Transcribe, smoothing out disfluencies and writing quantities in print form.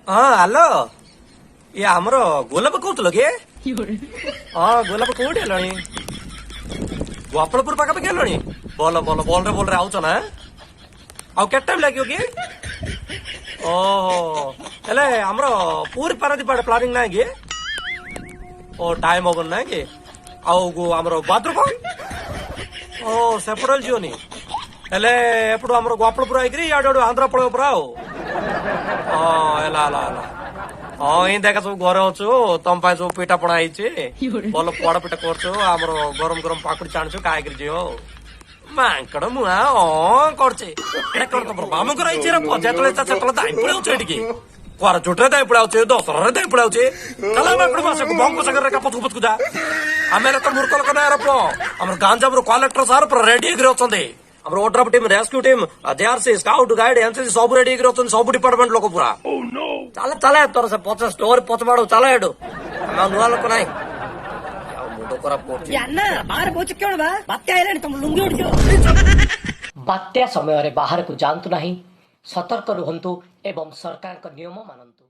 हाँ हेलो ये आमर गोलाप कौन कि हाँ गोलाप कौटी हेलानी गोपालपुर पाखापाखि हेलानी बोल बोल बोल रे आउच ना आउ के टाइम लगे कि ओहो हेले आमर पूरी पारादीप आड़े प्लानिंग ना कि ओ टाइम होगा ना कि आउ आमर भाद्रक ओ सेपटल जीवनी हेले एपटू आमर गोपालपुर आईकरी याडू आंध्र पड़े पुरा हाँ इन देखा सब घरे अच्छु तम सब पिठा पणा भल पड़ पिठा कर गरम गरम पाकुड़ी छाणु खाई जीव मांकड़ मुआ हाँ कर बाम कर दाई पड़े कुआर चुटे दाई पड़े दसरा दाई पड़े कला मांकड़ मासक बंक सगर का पचकु पचकु जा आम तो मूर्ख लोक ना आम गांजाम कलेक्टर सार पूरा रेडी अच्छे आम ODRAF team rescue team JRC scout guide NCC सब रेडी सब डिपार्टमेंट लोक पूरा चल चले तोर से 50 स्टोर पचमाड़ चल एडू नुआ लोक ना मुंड खराब बात्या समय बाहर को जातु नहीं सतर्क रुहतु एवं सरकार नियम मानतु।